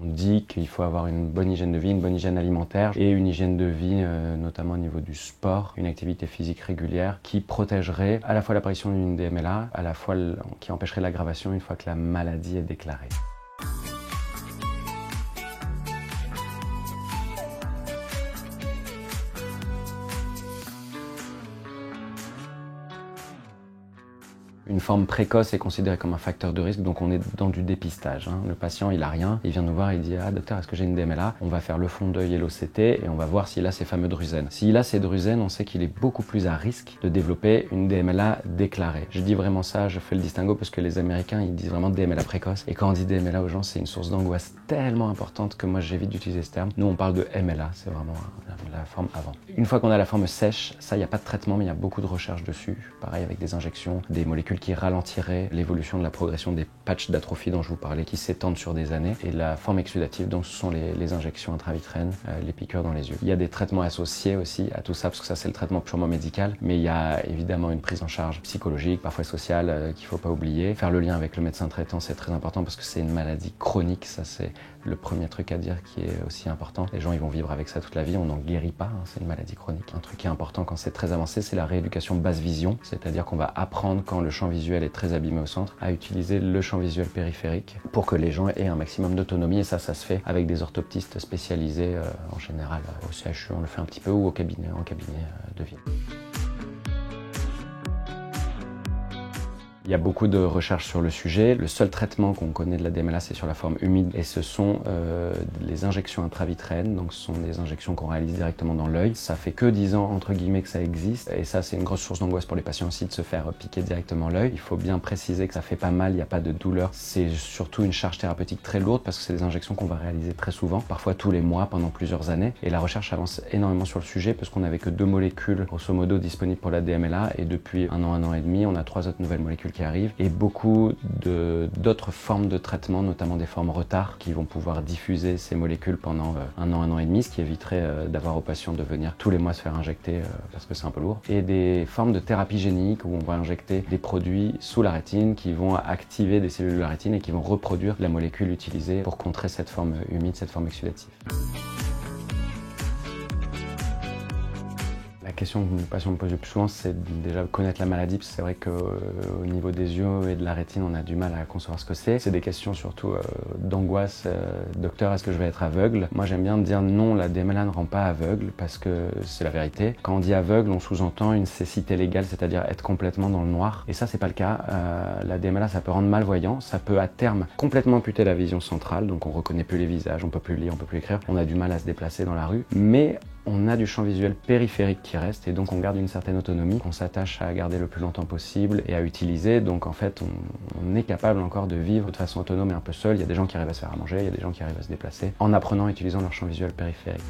On dit qu'il faut avoir une bonne hygiène de vie, une bonne hygiène alimentaire et une hygiène de vie, notamment au niveau du sport, une activité physique régulière qui protégerait à la fois l'apparition d'une DMLA, à la fois qui empêcherait l'aggravation une fois que la maladie est déclarée. Une forme précoce est considérée comme un facteur de risque, donc on est dans du dépistage. Le patient, il a rien, il vient nous voir, il dit « Ah docteur, est-ce que j'ai une DMLA ?» On va faire le fond d'œil et l'OCT et on va voir s'il a ces fameux drusènes. S'il a ces drusènes, on sait qu'il est beaucoup plus à risque de développer une DMLA déclarée. Je dis vraiment ça, je fais le distinguo parce que les Américains, ils disent vraiment DMLA précoce. Et quand on dit DMLA aux gens, c'est une source d'angoisse tellement importante que moi j'évite d'utiliser ce terme. Nous, on parle de MLA, c'est vraiment la forme avant. Une fois qu'on a la forme sèche, ça, il n'y a pas de traitement, mais il y a beaucoup de recherches dessus. Pareil avec des injections, des molécules qui ralentiraient l'évolution de la progression des patchs d'atrophie dont je vous parlais, qui s'étendent sur des années. Et la forme exudative, donc ce sont les injections intravitrènes, les piqûres dans les yeux. Il y a des traitements associés aussi à tout ça, parce que ça c'est le traitement purement médical, mais il y a évidemment une prise en charge psychologique, parfois sociale, qu'il ne faut pas oublier. Faire le lien avec le médecin traitant, c'est très important parce que c'est une maladie chronique, ça c'est le premier truc à dire qui est aussi important. Les gens, ils vont vivre avec ça toute la vie, on n'en guérit pas, c'est une maladie chronique. Un truc qui est important quand c'est très avancé, c'est la rééducation basse vision, c'est-à-dire qu'on va apprendre quand le champ visuel est très abîmé au centre, à utiliser le champ visuel périphérique pour que les gens aient un maximum d'autonomie, et ça se fait avec des orthoptistes spécialisés, en général au CHU on le fait un petit peu, ou en cabinet de ville. Il y a beaucoup de recherches sur le sujet. Le seul traitement qu'on connaît de la DMLA, c'est sur la forme humide, et ce sont les injections intravitrènes, donc ce sont des injections qu'on réalise directement dans l'œil. Ça fait que 10 ans, entre guillemets, que ça existe, et ça c'est une grosse source d'angoisse pour les patients aussi de se faire piquer directement l'œil. Il faut bien préciser que ça fait pas mal, il n'y a pas de douleur. C'est surtout une charge thérapeutique très lourde parce que c'est des injections qu'on va réaliser très souvent, parfois tous les mois pendant plusieurs années, et la recherche avance énormément sur le sujet parce qu'on n'avait que 2 molécules, grosso modo, disponibles pour la DMLA, et depuis un an et demi, on a 3 autres nouvelles molécules qui arrivent, et beaucoup d'autres formes de traitement, notamment des formes retard, qui vont pouvoir diffuser ces molécules pendant un an et demi, ce qui éviterait d'avoir aux patients de venir tous les mois se faire injecter parce que c'est un peu lourd, et des formes de thérapie génique où on va injecter des produits sous la rétine qui vont activer des cellules de la rétine et qui vont reproduire la molécule utilisée pour contrer cette forme humide, cette forme exudative. La question que les patients me posent le plus souvent, c'est déjà connaître la maladie, parce que c'est vrai qu'au niveau des yeux et de la rétine, on a du mal à concevoir ce que c'est. C'est des questions surtout d'angoisse. Docteur, est-ce que je vais être aveugle? Moi, j'aime bien dire non, la DMLA ne rend pas aveugle, parce que c'est la vérité. Quand on dit aveugle, on sous-entend une cécité légale, c'est-à-dire être complètement dans le noir. Et ça, c'est pas le cas. La DMLA, ça peut rendre malvoyant, ça peut à terme complètement amputer la vision centrale, donc on reconnaît plus les visages, on peut plus lire, on peut plus écrire, on a du mal à se déplacer dans la rue, mais on a du champ visuel périphérique qui reste, et donc on garde une certaine autonomie qu'on s'attache à garder le plus longtemps possible et à utiliser. Donc en fait on est capable encore de vivre de façon autonome et un peu seul. Il y a des gens qui arrivent à se faire à manger, il y a des gens qui arrivent à se déplacer en apprenant et utilisant leur champ visuel périphérique.